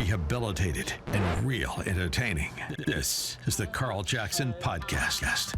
rehabilitated, and real entertaining. This is the Carl Jackson Podcast.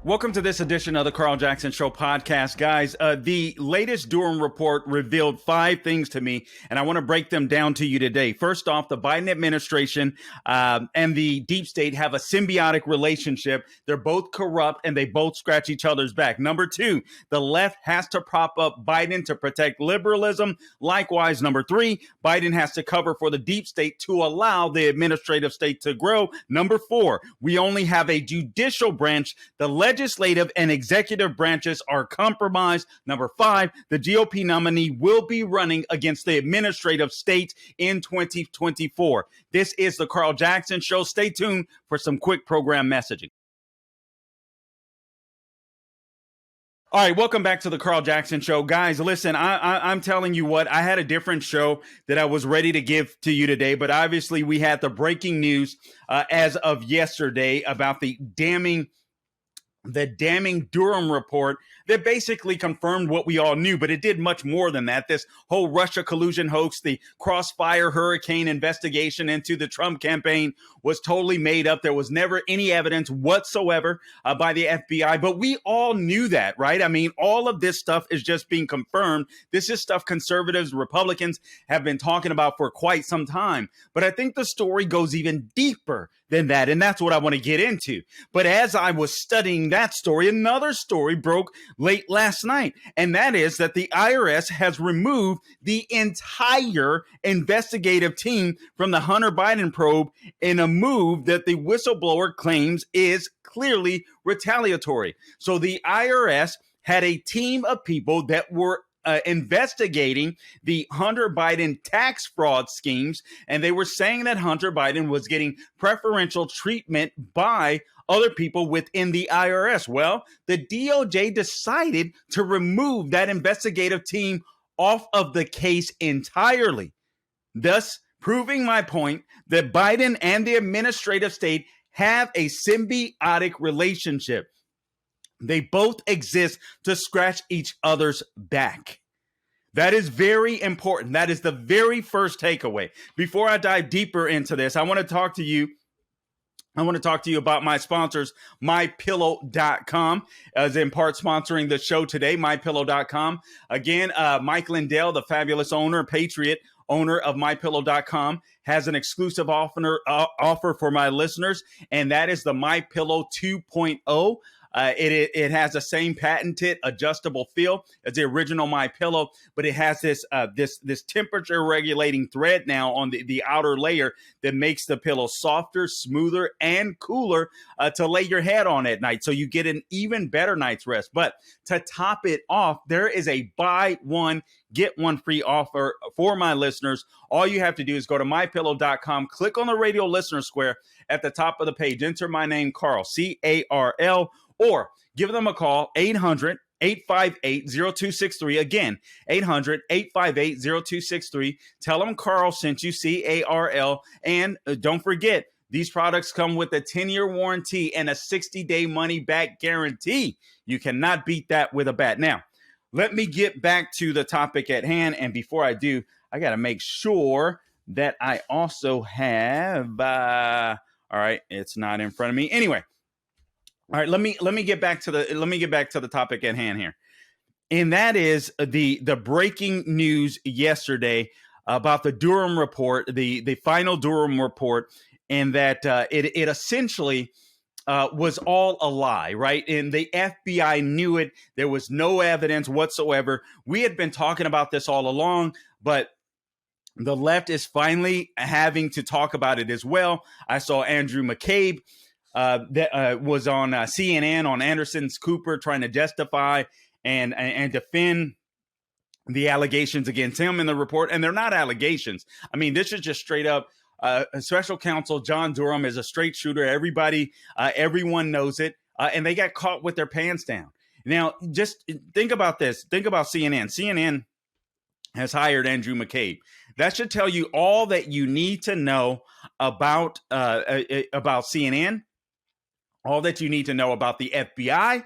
Welcome to this edition of the Carl Jackson Show podcast, guys. The latest Durham report revealed 5 things to me, and I want to break them down to you today. First off, the Biden administration and the deep state have a symbiotic relationship. They're both corrupt, and they both scratch each other's back. Number 2, the left has to prop up Biden to protect liberalism. Likewise, number 3, Biden has to cover for the deep state to allow the administrative state to grow. Number 4, we only have a judicial branch. The legislative and executive branches are compromised. Number 5, the GOP nominee will be running against the administrative state in 2024. This is the Carl Jackson Show. Stay tuned for some quick program messaging. All right, welcome back to the Carl Jackson Show. Guys, listen, I'm telling you what, I had a different show that I was ready to give to you today, but obviously we had the breaking news as of yesterday about the Damming Durham Report that basically confirmed what we all knew, but it did much more than that. This whole Russia collusion hoax, the Crossfire Hurricane investigation into the Trump campaign was totally made up. There was never any evidence whatsoever by the FBI, but we all knew that, right? I mean, all of this stuff is just being confirmed. This is stuff conservatives, Republicans have been talking about for quite some time, but I think the story goes even deeper than that, and that's what I want to get into. But as I was studying that story, another story broke late last night, and that is that the IRS has removed the entire investigative team from the Hunter Biden probe in a move that the whistleblower claims is clearly retaliatory. So the IRS had a team of people that were investigating the Hunter Biden tax fraud schemes, and they were saying that Hunter Biden was getting preferential treatment by other people within the IRS. Well, the DOJ decided to remove that investigative team off of the case entirely, thus proving my point that Biden and the administrative state have a symbiotic relationship. They both exist to scratch each other's back. That is very important. That is the very first takeaway. Before I dive deeper into this, I want to talk to you about my sponsors, MyPillow.com, as in part sponsoring the show today, MyPillow.com. Again, Mike Lindell, the fabulous owner, patriot owner of MyPillow.com, has an exclusive offer for my listeners, and that is the MyPillow 2.0. It has the same patented adjustable feel as the original MyPillow, but it has this temperature regulating thread now on the outer layer that makes the pillow softer, smoother, and cooler to lay your head on at night. So you get an even better night's rest. But to top it off, there is a buy one, get one free offer for my listeners. All you have to do is go to mypillow.com, click on the radio listener square at the top of the page, enter my name, Carl, C-A-R-L, or give them a call, 800-858-0263. Again, 800-858-0263. Tell them Carl sent you, C-A-R-L. And don't forget, these products come with a 10-year warranty and a 60-day money-back guarantee. You cannot beat that with a bat. Now, let me get back to the topic at hand. And before I do, I got to make sure that I also have, all right, it's not in front of me. Anyway. All right, let me get back to the topic at hand here. And that is the breaking news yesterday about the Durham report, the final Durham report, and that it essentially was all a lie, right? And the FBI knew it. There was no evidence whatsoever. We had been talking about this all along, but the left is finally having to talk about it as well. I saw Andrew McCabe that was on CNN on Anderson's Cooper trying to justify and defend the allegations against him in the report. And they're not allegations. I mean, this is just straight up. Special Counsel John Durham is a straight shooter. Everyone knows it. And they got caught with their pants down. Now, just think about this. Think about CNN. CNN has hired Andrew McCabe. That should tell you all that you need to know about CNN. All that you need to know about the FBI.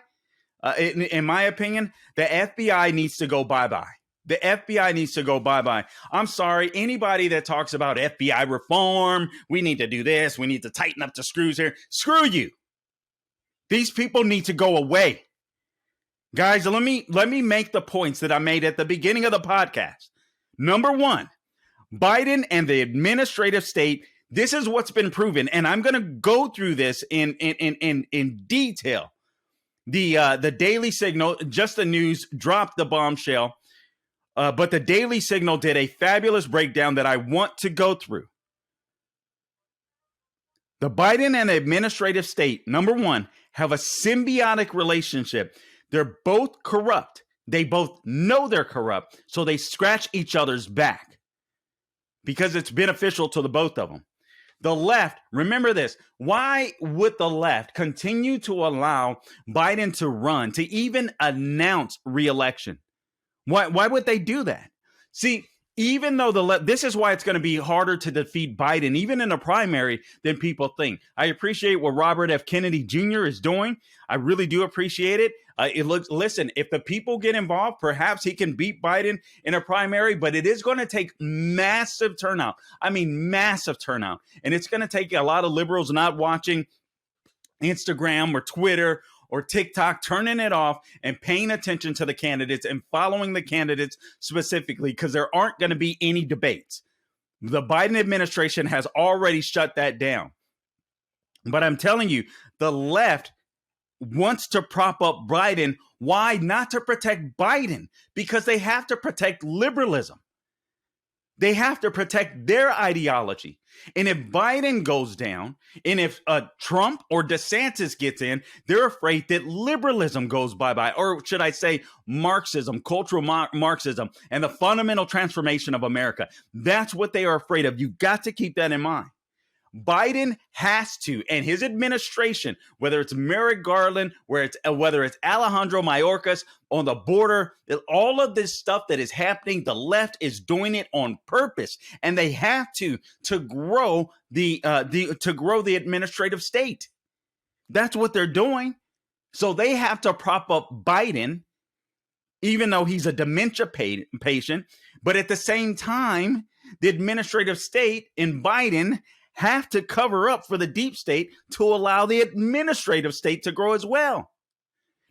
In my opinion, the FBI needs to go bye-bye. The FBI needs to go bye-bye. I'm sorry, anybody that talks about FBI reform, we need to do this, we need to tighten up the screws here. Screw you. These people need to go away. Guys, let me make the points that I made at the beginning of the podcast. Number one, Biden and the administrative state, this is what's been proven, and I'm going to go through this in detail. The Daily Signal, just the news, dropped the bombshell, but the Daily Signal did a fabulous breakdown that I want to go through. The Biden and the administrative state, number one, have a symbiotic relationship. They're both corrupt. They both know they're corrupt, so they scratch each other's back because it's beneficial to the both of them. The left, remember this, why would the left continue to allow Biden to run, to even announce re-election? Why would they do that? See, even though this is why it's going to be harder to defeat Biden, even in a primary, than people think. I appreciate what Robert F. Kennedy Jr. is doing. I really do appreciate it. Listen, if the people get involved, perhaps he can beat Biden in a primary, but it is going to take massive turnout. I mean, massive turnout. And it's going to take a lot of liberals not watching Instagram or Twitter or TikTok, turning it off and paying attention to the candidates and following the candidates specifically, because there aren't going to be any debates. The Biden administration has already shut that down. But I'm telling you, the left wants to prop up Biden. Why? Not to protect Biden, because they have to protect liberalism. They have to protect their ideology. And if Biden goes down, and if Trump or DeSantis gets in, they're afraid that liberalism goes bye-bye, or should I say Marxism, cultural Marxism, and the fundamental transformation of America. That's what they are afraid of. You've got to keep that in mind. Biden has to, and his administration, whether it's Merrick Garland, whether it's Alejandro Mayorkas on the border, all of this stuff that is happening, the left is doing it on purpose, and they have to grow the administrative state. That's what they're doing. So they have to prop up Biden, even though he's a dementia patient. But at the same time, the administrative state in Biden have to cover up for the deep state to allow the administrative state to grow as well.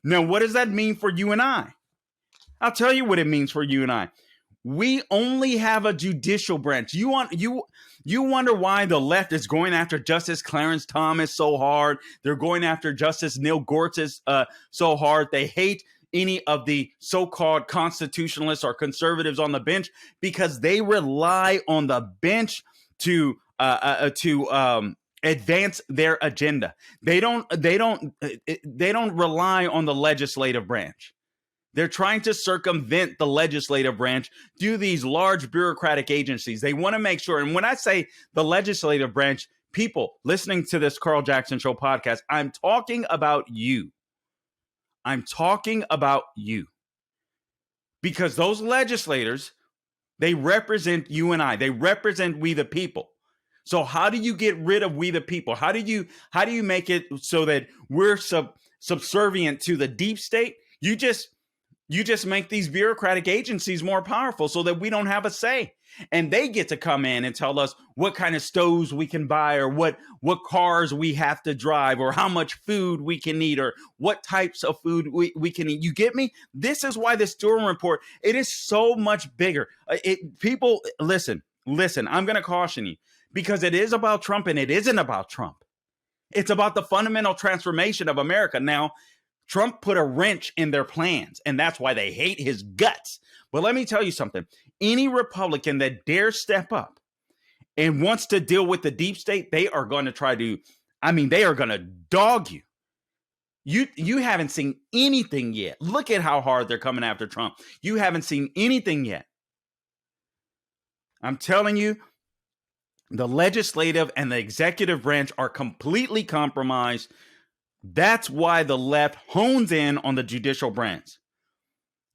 Now, what does that mean for you and I? I'll tell you what it means for you and I. We only have a judicial branch. You wonder why the left is going after Justice Clarence Thomas so hard. They're going after Justice Neil Gorsuch so hard. They hate any of the so-called constitutionalists or conservatives on the bench because they rely on the bench to advance their agenda. They don't rely on the legislative branch. They're trying to circumvent the legislative branch through these large bureaucratic agencies. They want to make sure. And when I say the legislative branch, people listening to this Carl Jackson Show podcast, I'm talking about you. I'm talking about you. Because those legislators, they represent you and I. They represent we the people. So how do you get rid of we the people? How do you make it so that we're subservient to the deep state? You just make these bureaucratic agencies more powerful so that we don't have a say. And they get to come in and tell us what kind of stoves we can buy, or what cars we have to drive, or how much food we can eat, or what types of food we can eat. You get me? This is why this Durham Report, it is so much bigger. People, listen, I'm going to caution you, because it is about Trump and it isn't about Trump. It's about the fundamental transformation of America. Now, Trump put a wrench in their plans, and that's why they hate his guts. But let me tell you something. Any Republican that dares step up and wants to deal with the deep state, they are going to they are going to dog you. You haven't seen anything yet. Look at how hard they're coming after Trump. You haven't seen anything yet. I'm telling you, the legislative and the executive branch are completely compromised. That's why the left hones in on the judicial branch.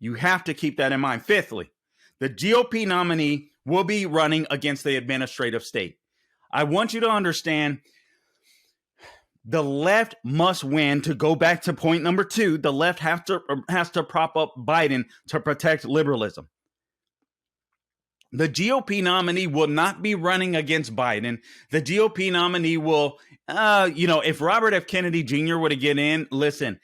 You have to keep that in mind. Fifthly, the GOP nominee will be running against the administrative state. I want you to understand, the left must win. To go back to point number 2, the left has to prop up Biden to protect liberalism. The GOP nominee will not be running against Biden. The GOP nominee will, if Robert F. Kennedy Jr. were to get in, listen,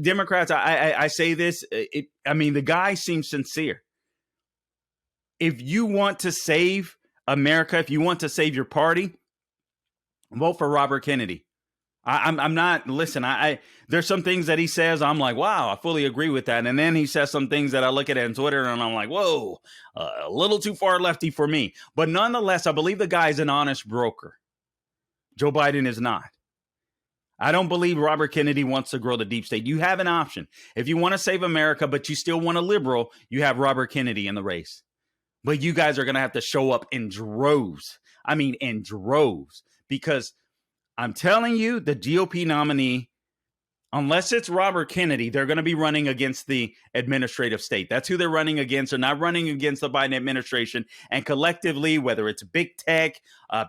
Democrats, I say this, the guy seems sincere. If you want to save America, if you want to save your party, vote for Robert Kennedy. I'm not, listen, there's some things that he says, I'm like, wow, I fully agree with that. And then he says some things that I look at on Twitter and I'm like, whoa, a little too far lefty for me. But nonetheless, I believe the guy's an honest broker. Joe Biden is not. I don't believe Robert Kennedy wants to grow the deep state. You have an option. If you want to save America, but you still want a liberal, you have Robert Kennedy in the race. But you guys are going to have to show up in droves. I mean, in droves, because I'm telling you, the GOP nominee, unless it's Robert Kennedy, they're going to be running against the administrative state. That's who they're running against. They're not running against the Biden administration. And collectively, whether it's big tech,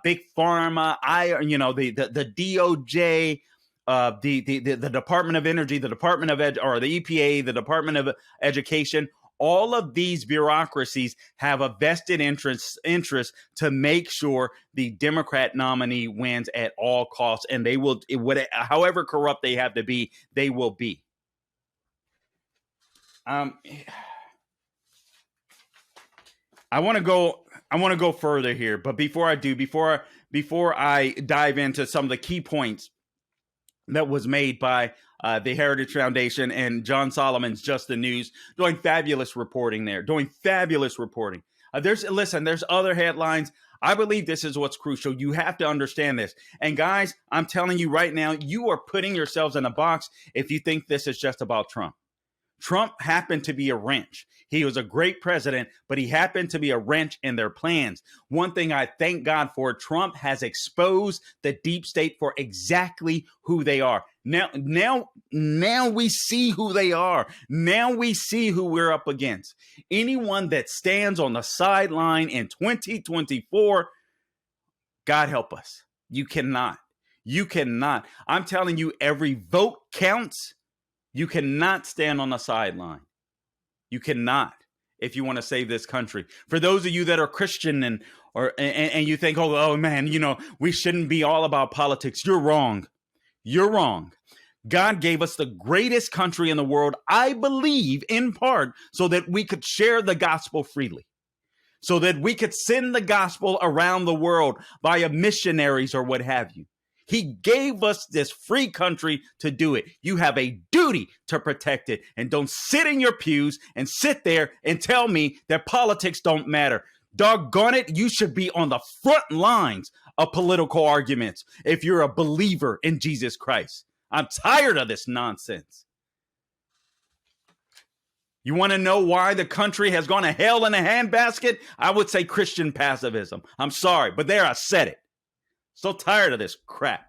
big pharma, the DOJ, the Department of Energy, the Department of the EPA, the Department of Education, all of these bureaucracies have a vested interest to make sure the Democrat nominee wins at all costs, and they will, however corrupt they have to be, they will be. I want to go further here, but before I dive into some of the key points that was made by the Heritage Foundation and John Solomon's Just the News, doing fabulous reporting there, there's other headlines. I believe this is what's crucial. You have to understand this. And guys, I'm telling you right now, you are putting yourselves in a box if you think this is just about Trump. Trump happened to be a wrench. He was a great president, but he happened to be a wrench in their plans. One thing I thank God for, Trump has exposed the deep state for exactly who they are. Now we see who they are. Now we see who we're up against. Anyone that stands on the sideline in 2024, God help us. You cannot. I'm telling you, every vote counts. You cannot stand on the sideline. You cannot, if you want to save this country. For those of you that are Christian and you think, oh man, we shouldn't be all about politics. You're wrong. You're wrong. God gave us the greatest country in the world, I believe, in part, so that we could share the gospel freely, so that we could send the gospel around the world via missionaries or what have you. He gave us this free country to do it. You have a duty to protect it. And don't sit in your pews and sit there and tell me that politics don't matter. Doggone it, you should be on the front lines of political arguments if you're a believer in Jesus Christ. I'm tired of this nonsense. You want to know why the country has gone to hell in a handbasket? I would say Christian pacifism. I'm sorry, but there I said it. So tired of this crap.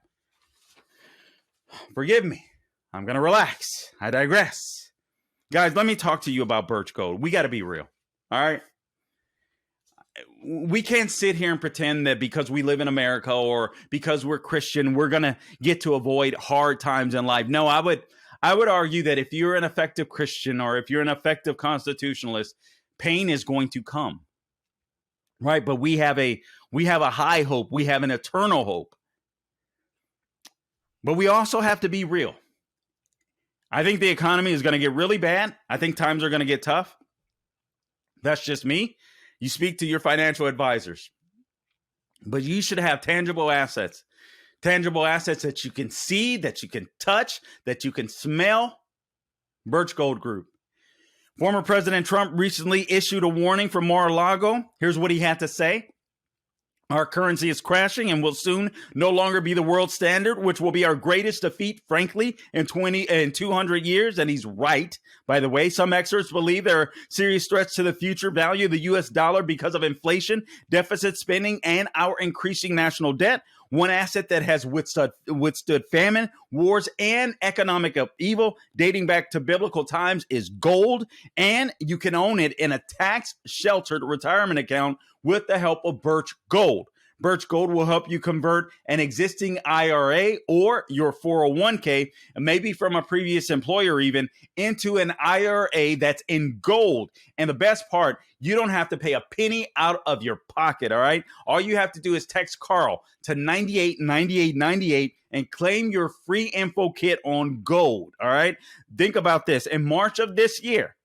Forgive me. I'm going to relax. I digress. Guys, let me talk to you about Birch Gold. We got to be real. All right? We can't sit here and pretend that because we live in America or because we're Christian, we're going to get to avoid hard times in life. No, I would argue that if you're an effective Christian or if you're an effective constitutionalist, pain is going to come. Right? But we have a high hope. We have an eternal hope. But we also have to be real. I think the economy is going to get really bad. I think times are going to get tough. That's just me. You speak to your financial advisors. But you should have tangible assets that you can see, that you can touch, that you can smell. Birch Gold Group. Former President Trump recently issued a warning for Mar-a-Lago. Here's what he had to say. Our currency is crashing and will soon no longer be the world standard, which will be our greatest defeat, frankly, in 200 years. And he's right. By the way, some experts believe there are serious threats to the future value of the U.S. dollar because of inflation, deficit spending, and our increasing national debt. One asset that has withstood famine, wars, and economic upheaval dating back to biblical times is gold, and you can own it in a tax-sheltered retirement account with the help of Birch Gold. Birch Gold will help you convert an existing IRA or your 401k, and maybe from a previous employer even, into an IRA that's in gold. And the best part, you don't have to pay a penny out of your pocket, all right? All you have to do is text Carl to 989898 and claim your free info kit on gold, all right? Think about this. In March of this year,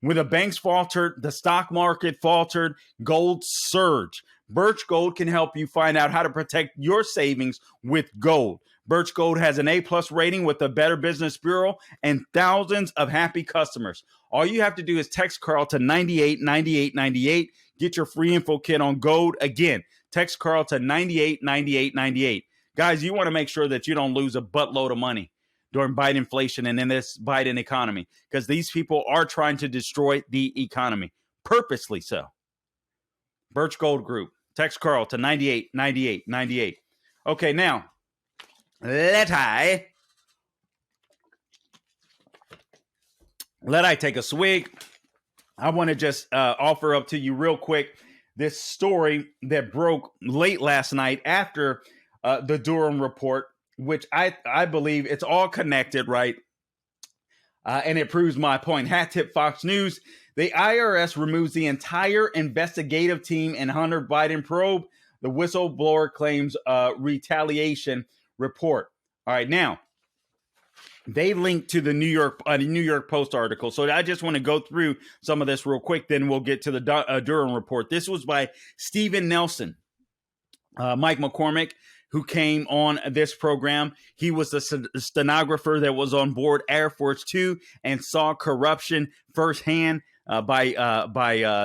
when the banks faltered, the stock market faltered, gold surged. Birch Gold can help you find out how to protect your savings with gold. Birch Gold has an A+ rating with the Better Business Bureau and thousands of happy customers. All you have to do is text Carl to 989898. Get your free info kit on gold. Again, text Carl to 989898. Guys, you want to make sure that you don't lose a buttload of money during Biden inflation and in this Biden economy, because these people are trying to destroy the economy, purposely so. Birch Gold Group. Text Carl to 989898. Okay, now, let I take a swig. I want to just offer up to you real quick this story that broke late last night after the Durham Report, which I believe it's all connected, right? And it proves my point. Hat tip Fox News. The IRS removes the entire investigative team in Hunter Biden probe. The whistleblower claims retaliation report. All right, now they link to the New York Post article. So I just want to go through some of this real quick. Then we'll get to the Durham Report. This was by Stephen Nelson, Mike McCormick, who came on this program. He was the stenographer that was on board Air Force Two and saw corruption firsthand by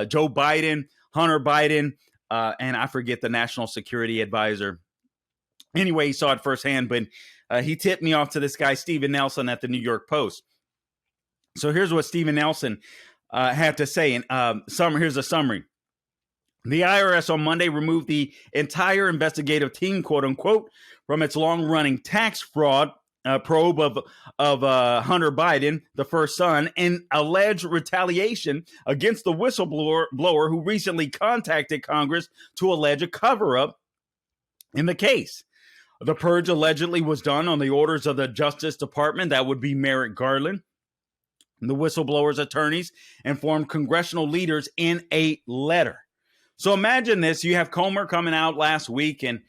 Joe Biden, Hunter Biden, and I forget the national security advisor. Anyway, he saw it firsthand, but he tipped me off to this guy, Stephen Nelson, at the New York Post. So here's what Stephen Nelson had to say. And here's a summary. The IRS on Monday removed the entire investigative team, quote unquote, from its long-running tax fraud probe of Hunter Biden, the first son, and alleged retaliation against the whistleblower who recently contacted Congress to allege a cover-up in the case. The purge allegedly was done on the orders of the Justice Department. That would be Merrick Garland. The whistleblower's attorneys informed congressional leaders in a letter. So imagine this. You have Comer coming out last week and,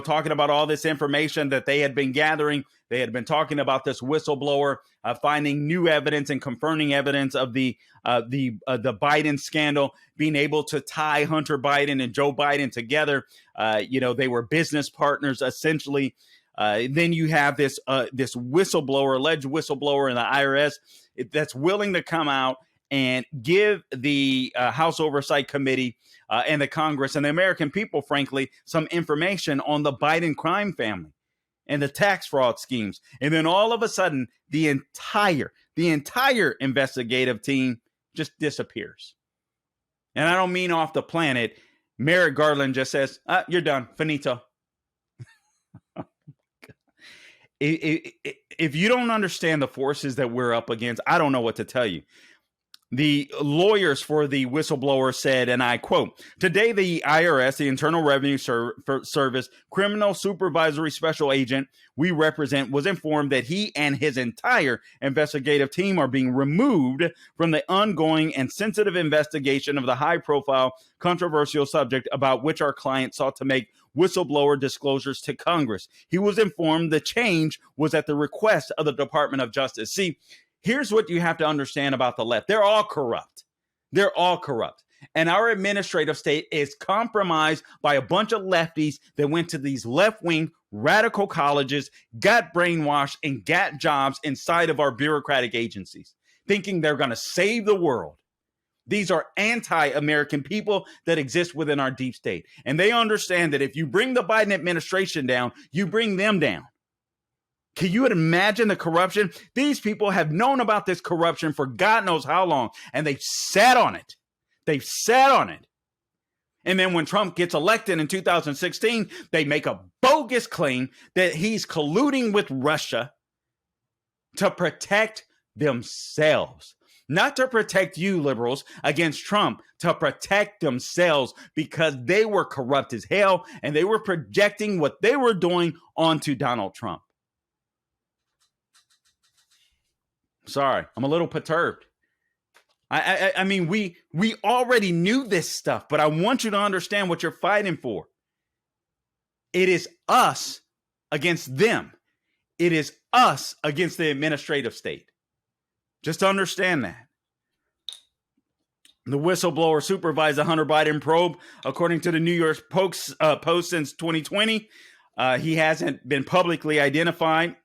talking about all this information that they had been gathering. They had been talking about this whistleblower, finding new evidence and confirming evidence of the Biden scandal, being able to tie Hunter Biden and Joe Biden together. They were business partners, essentially. Then you have this whistleblower, alleged whistleblower in the IRS that's willing to come out and give the House Oversight Committee and the Congress and the American people, frankly, some information on the Biden crime family and the tax fraud schemes. And then all of a sudden, the entire investigative team just disappears. And I don't mean off the planet. Merrick Garland just says, you're done, finito. If you don't understand the forces that we're up against, I don't know what to tell you. The lawyers for the whistleblower said, and I quote, "Today, the IRS, the Internal Revenue Service Criminal Supervisory Special Agent we represent, was informed that he and his entire investigative team are being removed from the ongoing and sensitive investigation of the high-profile, controversial subject about which our client sought to make whistleblower disclosures to Congress. He was informed the change was at the request of the Department of Justice." See, here's what you have to understand about the left. They're all corrupt. They're all corrupt. And our administrative state is compromised by a bunch of lefties that went to these left-wing radical colleges, got brainwashed, and got jobs inside of our bureaucratic agencies, thinking they're going to save the world. These are anti-American people that exist within our deep state. And they understand that if you bring the Biden administration down, you bring them down. Can you imagine the corruption? These people have known about this corruption for God knows how long, and they've sat on it. They've sat on it. And then when Trump gets elected in 2016, they make a bogus claim that he's colluding with Russia to protect themselves. not to protect you liberals against Trump, to protect themselves because they were corrupt as hell and they were projecting what they were doing onto Donald Trump. Sorry, I'm a little perturbed. I mean, we already knew this stuff, but I want you to understand what you're fighting for. It is us against them. It is us against the administrative state. Just understand that. The whistleblower supervised the Hunter Biden probe, according to the New York Post since 2020. He hasn't been publicly identified,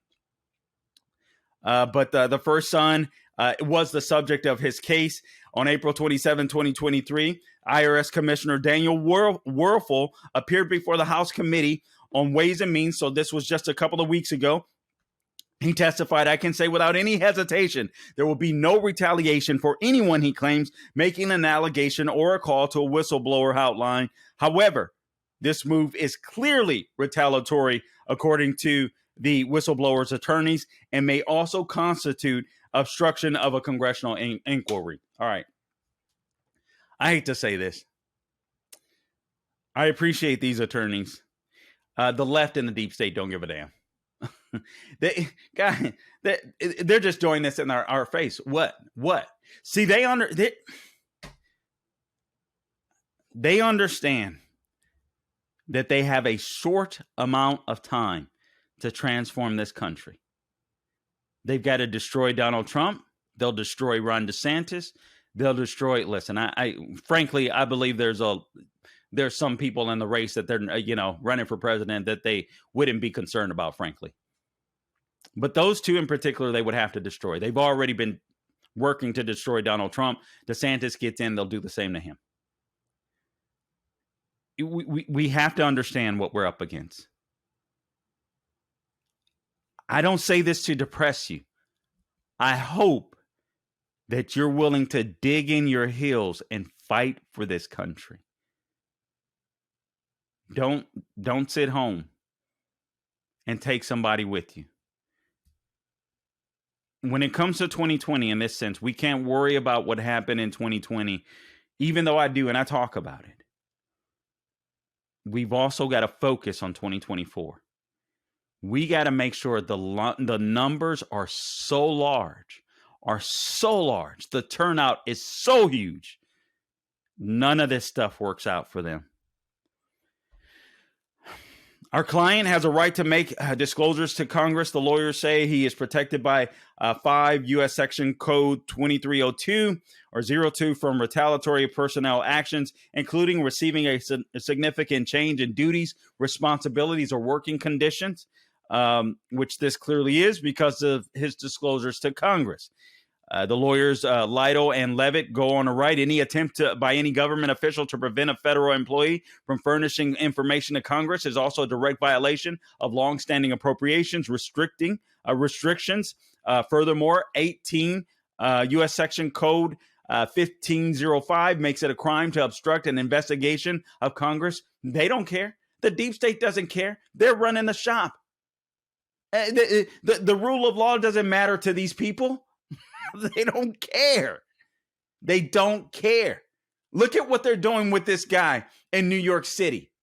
but the first son was the subject of his case. On April 27, 2023, IRS Commissioner Daniel Werfel appeared before the House Committee on Ways and Means. So this was just a couple of weeks ago. He testified, I can say without any hesitation, there will be no retaliation for anyone, he claims, making an allegation or a call to a whistleblower hotline. However, this move is clearly retaliatory, according to the whistleblower's attorneys, and may also constitute obstruction of a congressional inquiry. All right. I hate to say this. I appreciate these attorneys. The left and the deep state don't give a damn. They're just doing this in our face. What? See, they understand that they have a short amount of time to transform this country. They've got to destroy Donald Trump. They'll destroy Ron DeSantis. They'll destroy. Listen, I frankly, I believe there's some people in the race that they're running for president that they wouldn't be concerned about, frankly. But those two in particular, they would have to destroy. They've already been working to destroy Donald Trump. DeSantis gets in, they'll do the same to him. We have to understand what we're up against. I don't say this to depress you. I hope that you're willing to dig in your heels and fight for this country. Don't sit home and take somebody with you. When it comes to 2020, in this sense, we can't worry about what happened in 2020, even though I do and I talk about it. We've also got to focus on 2024. We got to make sure the numbers are so large, the turnout is so huge. None of this stuff works out for them. Our client has a right to make disclosures to Congress. The lawyers say he is protected by 5 U.S. Section Code 2302 or 02 from retaliatory personnel actions, including receiving a significant change in duties, responsibilities, or working conditions, which this clearly is because of his disclosures to Congress. The lawyers Lytle and Levitt go on to write, any attempt by any government official to prevent a federal employee from furnishing information to Congress is also a direct violation of longstanding appropriations restrictions. Furthermore, 18 U.S. Section Code 1505 makes it a crime to obstruct an investigation of Congress. They don't care. The deep state doesn't care. They're running the shop. The rule of law doesn't matter to these people. They don't care. They don't care. Look at what they're doing with this guy in New York City.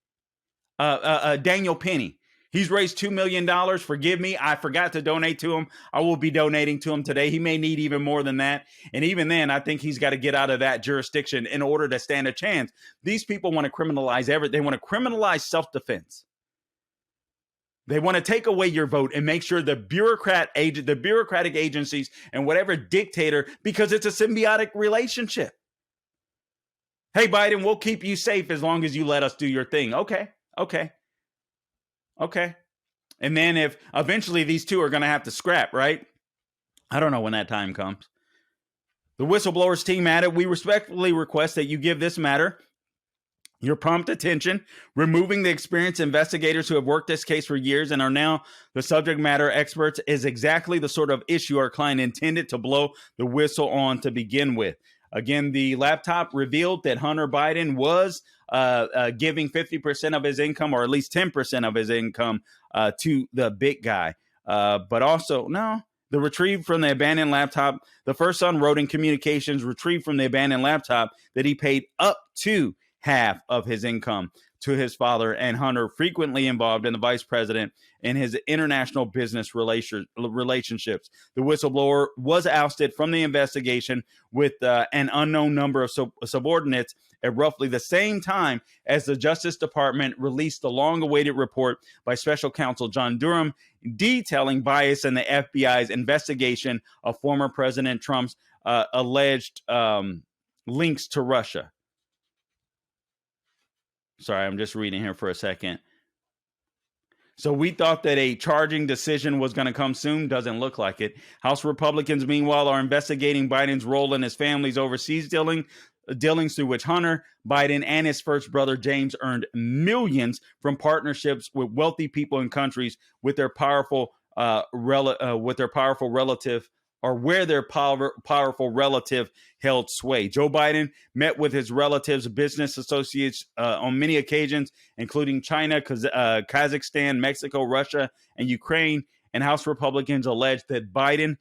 Daniel Penny. He's raised $2 million. Forgive me. I forgot to donate to him. I will be donating to him today. He may need even more than that. And even then, I think he's got to get out of that jurisdiction in order to stand a chance. These people want to criminalize everything. They want to criminalize self-defense. They want to take away your vote and make sure the bureaucratic agencies and whatever dictator, because it's a symbiotic relationship. Hey, Biden, we'll keep you safe as long as you let us do your thing. Okay. And then if eventually these two are going to have to scrap, right? I don't know when that time comes. The whistleblowers team added, we respectfully request that you give this matter your prompt attention, removing the experienced investigators who have worked this case for years and are now the subject matter experts is exactly the sort of issue our client intended to blow the whistle on to begin with. Again, the laptop revealed that Hunter Biden was giving 50% of his income, or at least 10% of his income, to the big guy. But also, no, The retrieved from the abandoned laptop, the first son wrote in communications retrieved from the abandoned laptop that he paid up to half of his income to his father, and Hunter frequently involved in the vice president in his international business relationships. The whistleblower was ousted from the investigation with an unknown number of subordinates at roughly the same time as the Justice Department released the long-awaited report by Special Counsel John Durham detailing bias in the FBI's investigation of former President Trump's alleged links to Russia. Sorry, I'm just reading here for a second. So we thought that a charging decision was going to come soon. Doesn't look like it. House Republicans, meanwhile, are investigating Biden's role in his family's overseas dealings through which Hunter Biden and his first brother James earned millions from partnerships with wealthy people in countries with their powerful relative, or where their powerful relative held sway. Joe Biden met with his relatives' business associates on many occasions, including China, Kazakhstan, Mexico, Russia, and Ukraine. And House Republicans allege that Biden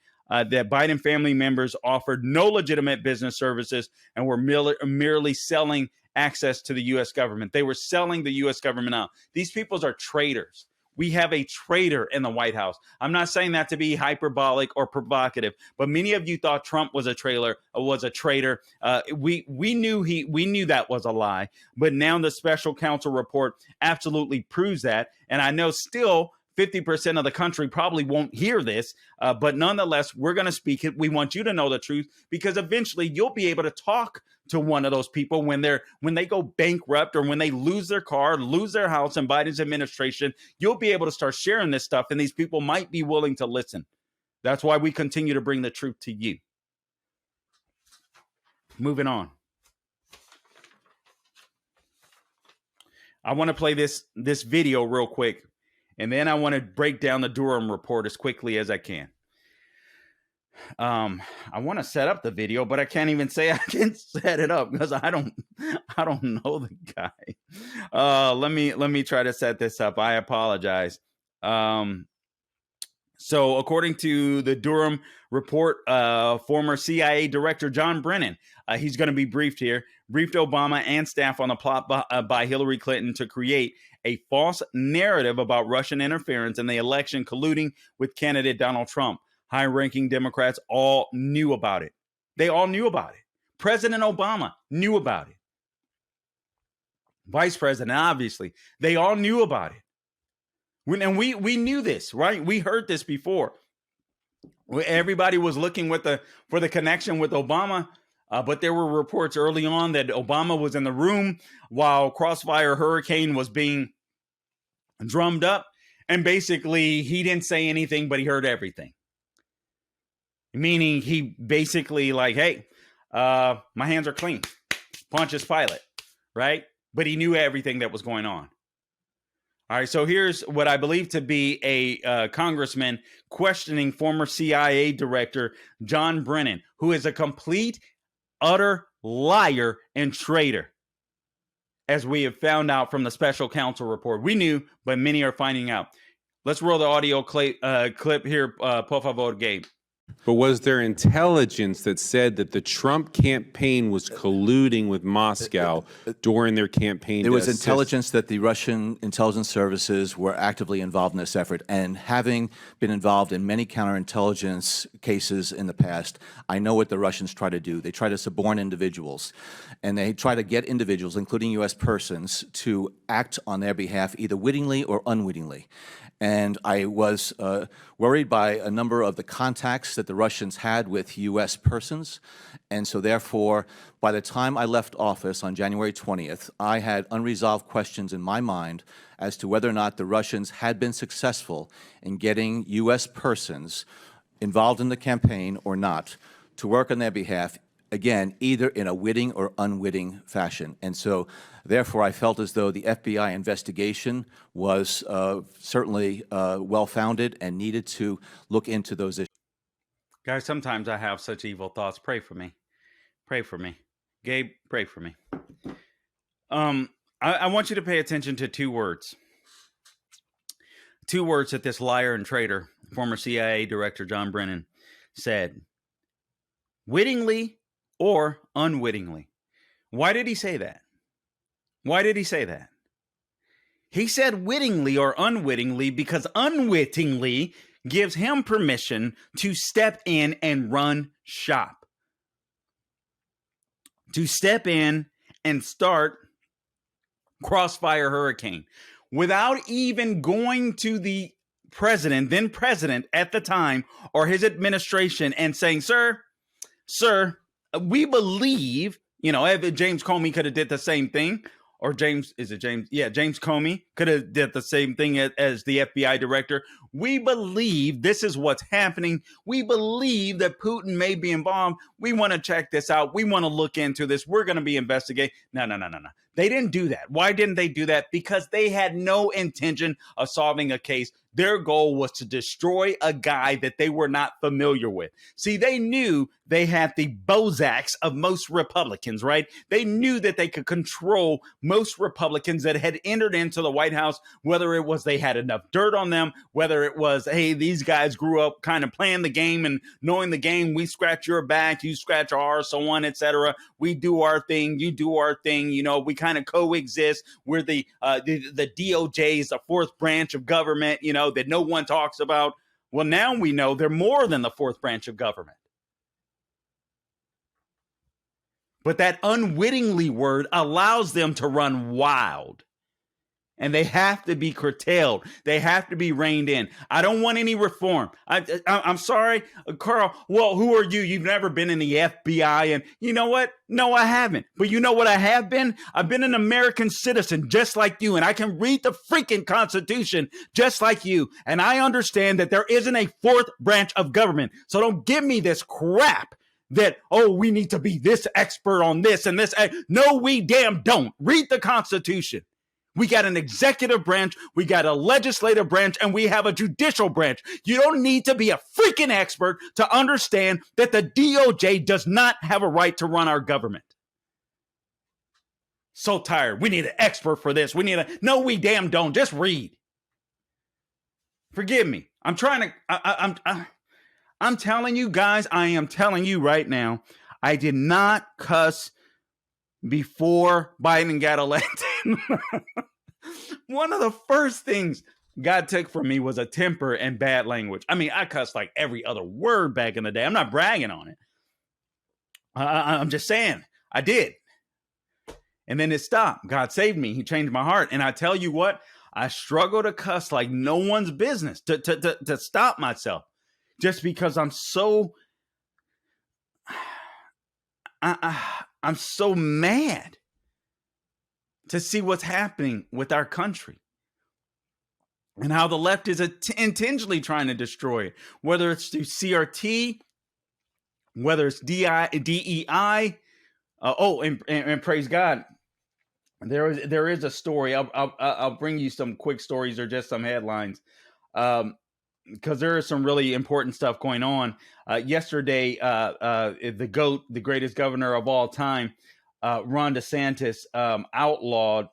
family members offered no legitimate business services and were merely selling access to the U.S. government. They were selling the U.S. government out. These people are traitors. We have a traitor in the White House. I'm not saying that to be hyperbolic or provocative, but many of you thought Trump was a traitor. We knew that was a lie, but now the special counsel report absolutely proves that. And I know still 50% of the country probably won't hear this, but nonetheless, we're going to speak it. We want you to know the truth, because eventually you'll be able to talk to one of those people when they go bankrupt, or when they lose their car, lose their house in Biden's administration. You'll be able to start sharing this stuff, and these people might be willing to listen. That's why we continue to bring the truth to you. Moving on. I want to play this video real quick, and then I want to break down the Durham report as quickly as I can. I want to set up the video, but I can't even say I can set it up because I don't know the guy. Let me try to set this up. I apologize. So according to the Durham report, former CIA Director John Brennan, he's going to be briefed Obama and staff on the plot by Hillary Clinton to create a false narrative about Russian interference in the election, colluding with candidate Donald Trump. High-ranking Democrats all knew about it. They all knew about it. President Obama knew about it. Vice President, obviously, they all knew about it. And we knew this, right? We heard this before. Everybody was looking for the connection with Obama, but there were reports early on that Obama was in the room while Crossfire Hurricane was being drummed up, and basically he didn't say anything, but he heard everything. Meaning he basically like, hey, my hands are clean. Pontius Pilate, right? But he knew everything that was going on. All right, so here's what I believe to be a congressman questioning former CIA director John Brennan, who is a complete, utter liar and traitor, as we have found out from the special counsel report. We knew, but many are finding out. Let's roll the audio clip here, por favor, Gabe. But was there intelligence that said that the Trump campaign was colluding with Moscow during their campaign? There was intelligence that the Russian intelligence services were actively involved in this effort. And having been involved in many counterintelligence cases in the past, I know what the Russians try to do. They try to suborn individuals, and they try to get individuals, including U.S. persons, to act on their behalf either wittingly or unwittingly. And I was worried by a number of the contacts that the Russians had with U.S. persons. And so therefore, by the time I left office on January 20th, I had unresolved questions in my mind as to whether or not the Russians had been successful in getting U.S. persons involved in the campaign or not to work on their behalf, again, either in a witting or unwitting fashion. And so therefore, I felt as though the FBI investigation was certainly well-founded and needed to look into those issues. Guys, sometimes I have such evil thoughts. Pray for me. Pray for me. Gabe, pray for me. I want you to pay attention to two words. Two words that this liar and traitor, former CIA Director John Brennan, said: wittingly or unwittingly. Why did he say that? Why did he say that? He said wittingly or unwittingly because unwittingly gives him permission to step in and run shop. To step in and start Crossfire Hurricane without even going to the president, then president at the time, or his administration and saying, sir, we believe, James Comey could have did the same thing. Or James Comey could have did the same thing as the FBI director. We believe this is what's happening. We believe that Putin may be involved. We want to check this out. We want to look into this. We're going to be investigating. No. They didn't do that. Why didn't they do that? Because they had no intention of solving a case. Their goal was to destroy a guy that they were not familiar with. See, they knew they had the Bozaks of most Republicans, right? They knew that they could control most Republicans that had entered into the White House, whether it was they had enough dirt on them, whether it was, hey, these guys grew up kind of playing the game and knowing the game. We scratch your back, you scratch ours, so on, etc. We do our thing, you do our thing. We kind of coexist. We're the DOJ is the fourth branch of government, that no one talks about. Well, now we know they're more than the fourth branch of government. But that unwittingly word allows them to run wild. And they have to be curtailed. They have to be reined in. I don't want any reform. I'm sorry, Carl. Well, who are you? You've never been in the FBI. And you know what? No, I haven't. But you know what I have been? I've been an American citizen just like you. And I can read the freaking Constitution just like you. And I understand that there isn't a fourth branch of government. So don't give me this crap that, we need to be this expert on this and this. No, we damn don't. Read the Constitution. We got an executive branch, we got a legislative branch, and we have a judicial branch. You don't need to be a freaking expert to understand that the DOJ does not have a right to run our government. So tired. We need an expert for this. No, we damn don't. Just read. Forgive me. I'm telling you guys, I am telling you right now, I did not cuss before Biden got elected. One of the first things God took from me was a temper and bad language. I mean, I cussed like every other word back in the day. I'm not bragging on it. I'm just saying I did. And then it stopped. God saved me. He changed my heart. And I tell you what, I struggle to cuss like no one's business to stop myself just because I'm so I'm so mad to see what's happening with our country and how the left is intentionally trying to destroy it, whether it's through CRT, whether it's DEI. And praise God, there is a story. I'll bring you some quick stories or just some headlines, because there is some really important stuff going on. Yesterday, the GOAT, the greatest governor of all time, Ron DeSantis, outlawed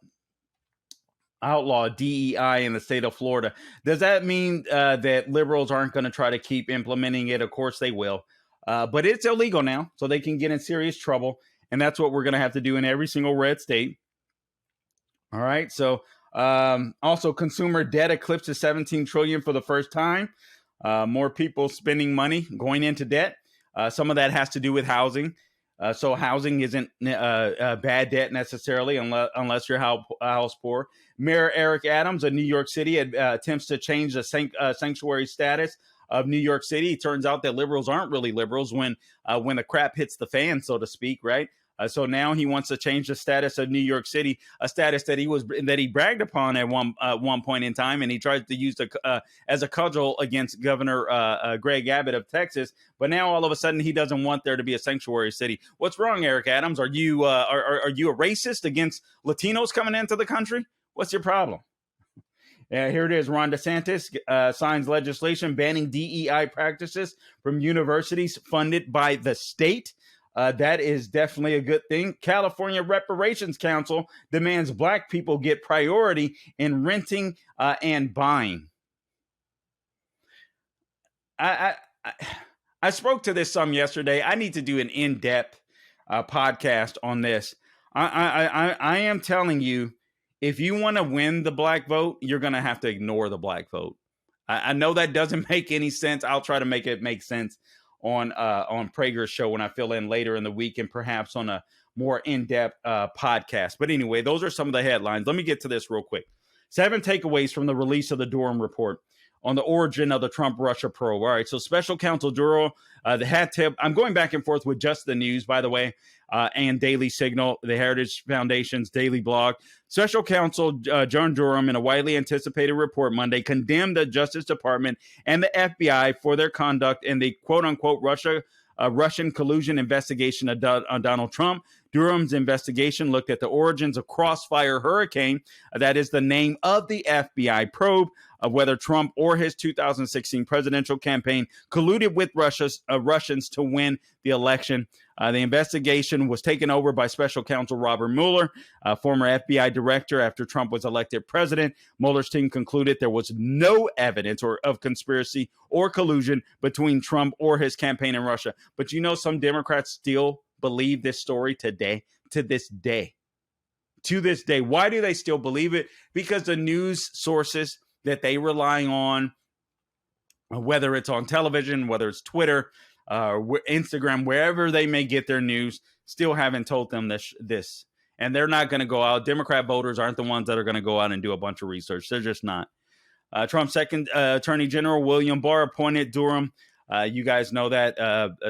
DEI in the state of Florida. Does that mean that liberals aren't going to try to keep implementing it? Of course they will. But it's illegal now, so they can get in serious trouble. And that's what we're going to have to do in every single red state. All right. So also, consumer debt eclipses $17 trillion for the first time. More people spending money going into debt. Some of that has to do with housing. So housing isn't bad debt necessarily unless you're house poor. Mayor Eric Adams of New York City attempts to change the sanctuary status of New York City. It turns out that liberals aren't really liberals when the crap hits the fan, so to speak, right? So now he wants to change the status of New York City, a status that he bragged upon at one point in time, and he tried to use as a cudgel against Governor Greg Abbott of Texas. But now all of a sudden he doesn't want there to be a sanctuary city. What's wrong, Eric Adams? Are you are you a racist against Latinos coming into the country? What's your problem? Here it is. Ron DeSantis signs legislation banning DEI practices from universities funded by the state. That is definitely a good thing. California Reparations Council demands Black people get priority in renting and buying. I spoke to this some yesterday. I need to do an in-depth podcast on this. I am telling you, if you want to win the black vote, you're going to have to ignore the black vote. I know that doesn't make any sense. I'll try to make it make sense on Prager's show when I fill in later in the week, and perhaps on a more in-depth podcast. But anyway, those are some of the headlines. Let me get to this real quick. 7 takeaways from the release of the Durham Report on the origin of the Trump-Russia probe. All right, so Special Counsel Durham, the hat tip. I'm going back and forth with Just the News, by the way, and Daily Signal, the Heritage Foundation's daily blog. Special Counsel John Durham, in a widely anticipated report Monday, condemned the Justice Department and the FBI for their conduct in the quote-unquote Russian collusion investigation on Donald Trump. Durham's investigation looked at the origins of Crossfire Hurricane. That is the name of the FBI probe of whether Trump or his 2016 presidential campaign colluded with Russians to win the election. The investigation was taken over by Special Counsel Robert Mueller, former FBI director, after Trump was elected president. Mueller's team concluded there was no evidence of conspiracy or collusion between Trump or his campaign in Russia. But you know, some Democrats still believe this story today, to this day. Why do they still believe it? Because the news sources that they rely on, whether it's on television, whether it's Twitter, Instagram, wherever they may get their news, still haven't told them this. And they're not going to go out. Democrat voters aren't the ones that are going to go out and do a bunch of research. They're just not. Trump's second Attorney General, William Barr, appointed Durham. You guys know that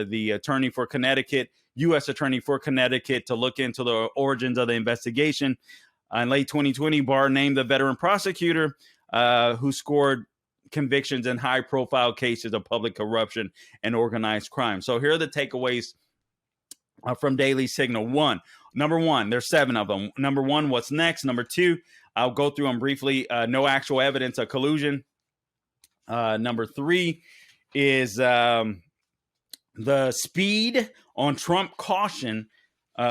the attorney for Connecticut, U.S. Attorney for Connecticut, to look into the origins of the investigation. In late 2020, Barr named the veteran prosecutor who scored convictions in high-profile cases of public corruption and organized crime. So here are the takeaways from Daily Signal. Number one, there's 7 of them. Number 1, what's next? Number 2, I'll go through them briefly. No actual evidence of collusion. Number 3 is the speed on Trump caution.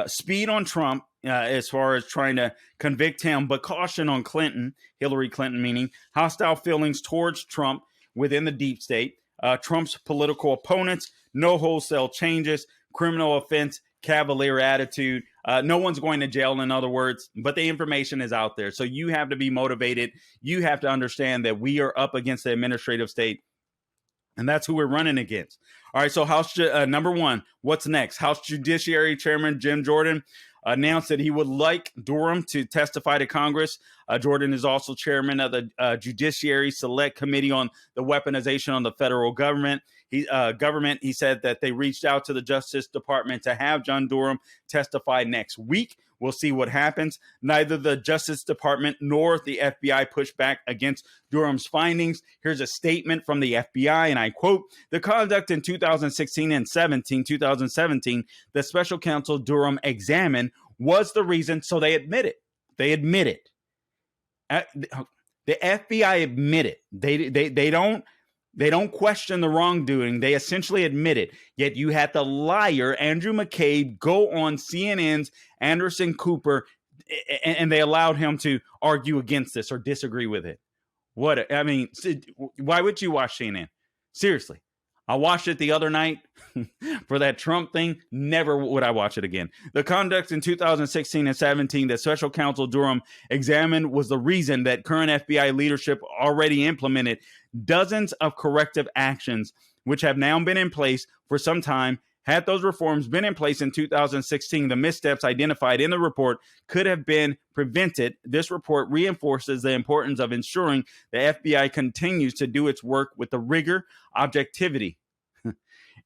Speed on Trump as far as trying to convict him, but caution on Hillary Clinton, meaning hostile feelings towards Trump within the deep state. Trump's political opponents, no wholesale changes, criminal offense, cavalier attitude. No one's going to jail, in other words, but the information is out there. So you have to be motivated. You have to understand that we are up against the administrative state, and that's who we're running against. All right, so number 1, what's next? House Judiciary Chairman Jim Jordan announced that he would like Durham to testify to Congress. Jordan is also chairman of the Judiciary Select Committee on the Weaponization on the Federal Government. He said that they reached out to the Justice Department to have John Durham testify next week. We'll see what happens. Neither the Justice Department nor the FBI pushed back against Durham's findings. Here's a statement from the FBI, and I quote, "The conduct in 2016 and 2017, the Special Counsel Durham examined was the reason." So they admit it. They admit it. The FBI admit it. They don't question the wrongdoing. They essentially admit it. Yet you had the liar, Andrew McCabe, go on CNN's Anderson Cooper, and they allowed him to argue against this or disagree with it. Why would you watch CNN? Seriously. I watched it the other night for that Trump thing. Never would I watch it again. The conduct in 2016 and 17 that Special Counsel Durham examined was the reason that current FBI leadership already implemented dozens of corrective actions, which have now been in place for some time. Had those reforms been in place in 2016, the missteps identified in the report could have been prevented. This report reinforces the importance of ensuring the FBI continues to do its work with the rigor, objectivity,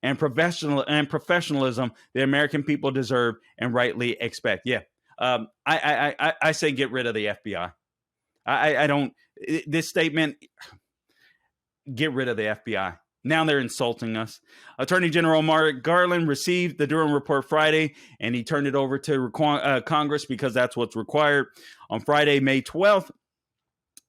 and professionalism the American people deserve and rightly expect. I say get rid of the FBI. I don't. This statement, get rid of the FBI. Now they're insulting us. Attorney General Merrick Garland received the Durham Report Friday, and he turned it over to Congress because that's what's required. On Friday, May 12th,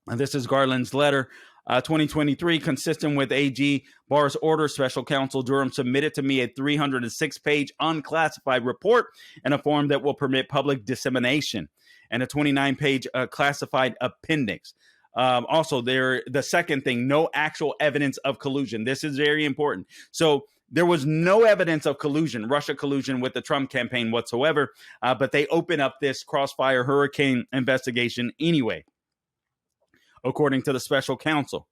and this is Garland's letter, 2023, consistent with AG Barr's order, Special Counsel Durham submitted to me a 306-page unclassified report in a form that will permit public dissemination, and a 29-page classified appendix. Also, the second thing, no actual evidence of collusion. This is very important. So there was no evidence of collusion, Russia collusion with the Trump campaign whatsoever, but they open up this crossfire hurricane investigation anyway, according to the special counsel.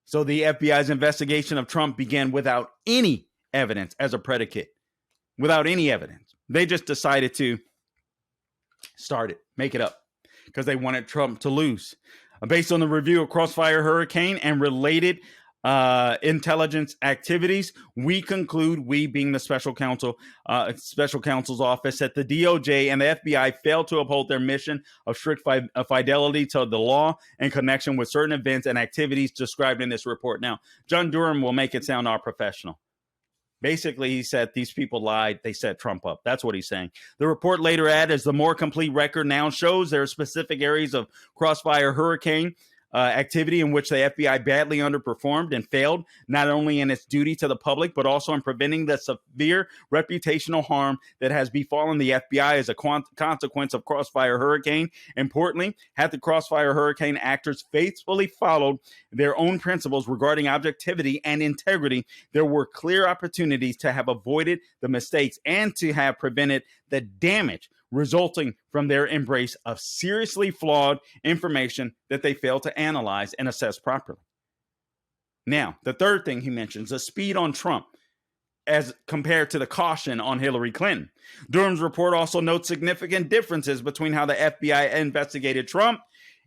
So the FBI's investigation of Trump began without any evidence as a predicate, without any evidence. They just decided to start it, make it up, because they wanted Trump to lose. Based on the review of Crossfire Hurricane and related intelligence activities, we conclude, we being the special counsel's office, that the DOJ and the FBI failed to uphold their mission of strict fidelity to the law in connection with certain events and activities described in this report. Now, John Durham will make it sound all professional. Basically, he said these people lied. They set Trump up. That's what he's saying. The report later adds, the more complete record now shows there are specific areas of Crossfire Hurricane activity in which the FBI badly underperformed and failed, not only in its duty to the public, but also in preventing the severe reputational harm that has befallen the FBI as a consequence of Crossfire Hurricane. Importantly, had the Crossfire Hurricane actors faithfully followed their own principles regarding objectivity and integrity, there were clear opportunities to have avoided the mistakes and to have prevented the damage resulting from their embrace of seriously flawed information that they failed to analyze and assess properly. Now, the third thing he mentions, the speed on Trump as compared to the caution on Hillary Clinton. Durham's report also notes significant differences between how the FBI investigated Trump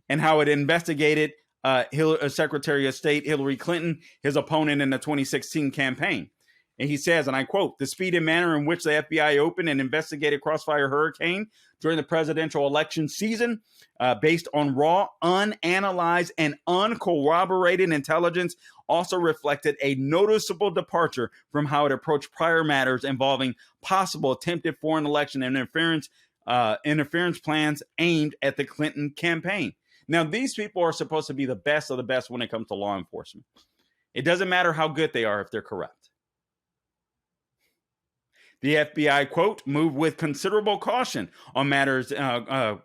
and how it investigated Secretary of State Hillary Clinton, his opponent in the 2016 campaign. And he says, and I quote, the speed and manner in which the FBI opened and investigated Crossfire Hurricane during the presidential election season, based on raw, unanalyzed, and uncorroborated intelligence, also reflected a noticeable departure from how it approached prior matters involving possible attempted foreign election interference plans aimed at the Clinton campaign. Now, these people are supposed to be the best of the best when it comes to law enforcement. It doesn't matter how good they are if they're corrupt. The FBI, quote, moved with considerable caution on matters,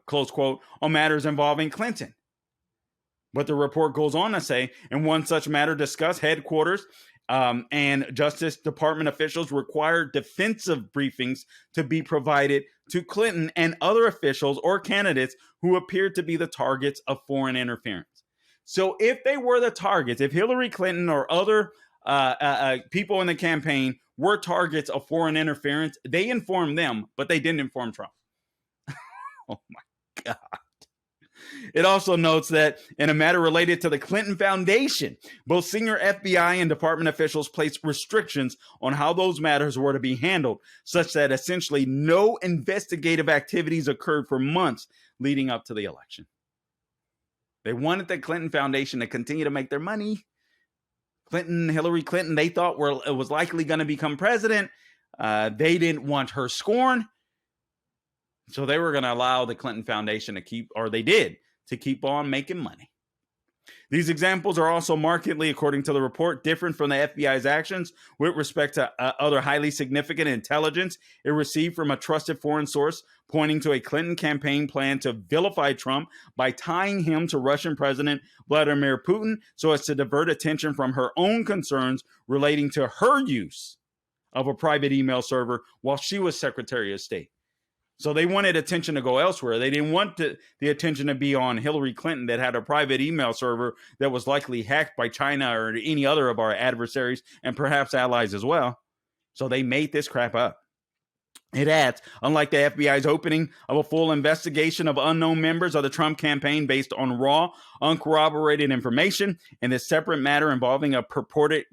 close quote, on matters involving Clinton. But the report goes on to say, in one such matter discussed, headquarters and Justice Department officials required defensive briefings to be provided to Clinton and other officials or candidates who appeared to be the targets of foreign interference. So if they were the targets, if Hillary Clinton or other people in the campaign were targets of foreign interference, they informed them, but they didn't inform Trump. Oh my God. It also notes that in a matter related to the Clinton Foundation, both senior FBI and department officials placed restrictions on how those matters were to be handled, such that essentially no investigative activities occurred for months leading up to the election. They wanted the Clinton Foundation to continue to make their money. Hillary Clinton, they thought was likely going to become president. They didn't want her scorn. So they were going to allow the Clinton Foundation to keep on making money. These examples are also markedly, according to the report, different from the FBI's actions with respect to other highly significant intelligence it received from a trusted foreign source, pointing to a Clinton campaign plan to vilify Trump by tying him to Russian President Vladimir Putin so as to divert attention from her own concerns relating to her use of a private email server while she was Secretary of State. So they wanted attention to go elsewhere. They didn't want the attention to be on Hillary Clinton that had a private email server that was likely hacked by China or any other of our adversaries and perhaps allies as well. So they made this crap up. It adds, unlike the FBI's opening of a full investigation of unknown members of the Trump campaign based on raw, uncorroborated information in this separate matter involving a purported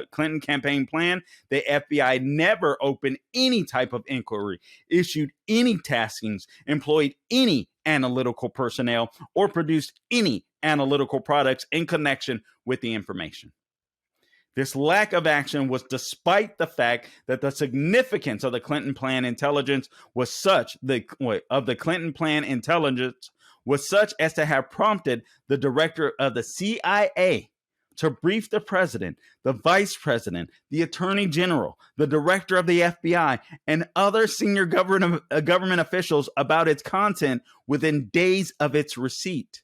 Clinton campaign plan, the FBI never opened any type of inquiry, issued any taskings, employed any analytical personnel, or produced any analytical products in connection with the information. This lack of action was despite the fact that the significance of the Clinton plan intelligence was such as to have prompted the director of the CIA to brief the president, the vice president, the attorney general, the director of the FBI, and other senior government officials about its content within days of its receipt.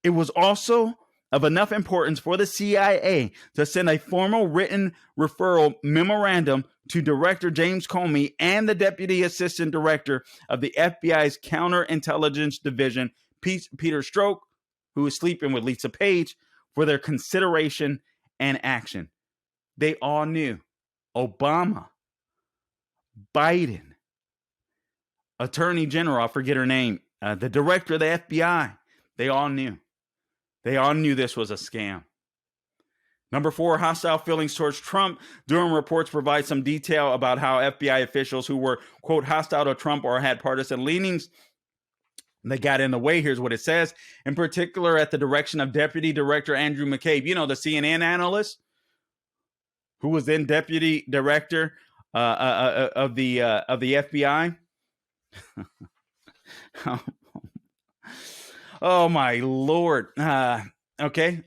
It was also of enough importance for the CIA to send a formal written referral memorandum to Director James Comey and the Deputy Assistant Director of the FBI's Counterintelligence Division, Peter Strzok, who was sleeping with Lisa Page, for their consideration and action. They all knew. Obama, Biden, Attorney General, I forget her name, the Director of the FBI, they all knew. They all knew this was a scam. Number 4, hostile feelings towards Trump. Durham reports provide some detail about how FBI officials who were, quote, hostile to Trump or had partisan leanings, they got in the way. Here's what it says. In particular, at the direction of Deputy Director Andrew McCabe, you know, the CNN analyst who was then Deputy Director of the FBI. Oh my Lord. Okay.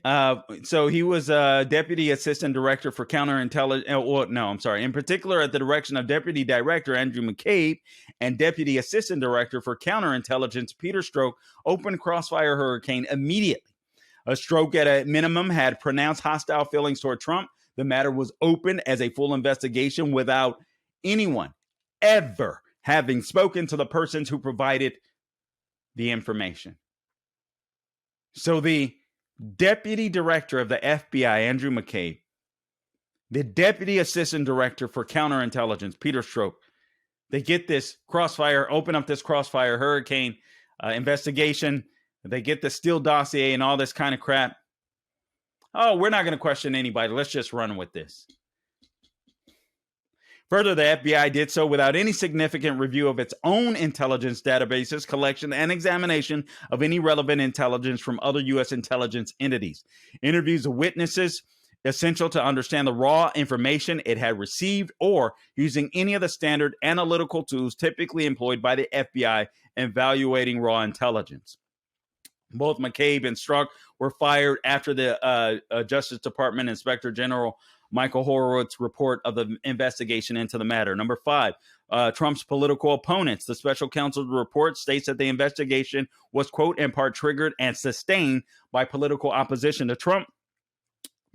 So he was Deputy Assistant Director for Counterintelligence. In particular, at the direction of Deputy Director Andrew McCabe and Deputy Assistant Director for Counterintelligence Peter Strzok opened Crossfire Hurricane immediately. Strzok, at a minimum, had pronounced hostile feelings toward Trump. The matter was opened as a full investigation without anyone ever having spoken to the persons who provided the information. So the Deputy Director of the FBI, Andrew McCabe, the Deputy Assistant Director for Counterintelligence, Peter Strzok, they get this open up this Crossfire Hurricane investigation. They get the Steele dossier and all this kind of crap. Oh, we're not going to question anybody. Let's just run with this. Further, the FBI did so without any significant review of its own intelligence databases, collection, and examination of any relevant intelligence from other U.S. intelligence entities. Interviews of witnesses, essential to understand the raw information it had received, or using any of the standard analytical tools typically employed by the FBI in evaluating raw intelligence. Both McCabe and Strzok were fired after the Justice Department Inspector General Michael Horowitz's report of the investigation into the matter. Number 5, Trump's political opponents. The Special Counsel report states that the investigation was, quote, in part triggered and sustained by political opposition to Trump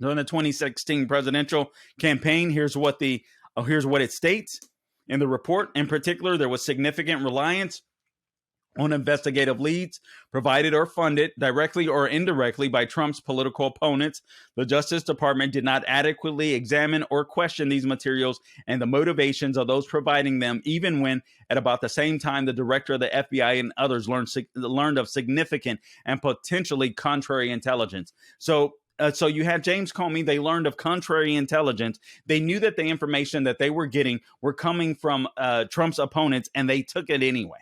during the 2016 presidential campaign. Here's what it states in the report. In particular, there was significant reliance on investigative leads provided or funded directly or indirectly by Trump's political opponents. The Justice Department did not adequately examine or question these materials and the motivations of those providing them, even when, at about the same time, the director of the FBI and others learned of significant and potentially contrary intelligence. So you had James Comey. They learned of contrary intelligence. They knew that the information that they were getting were coming from Trump's opponents, and they took it anyway.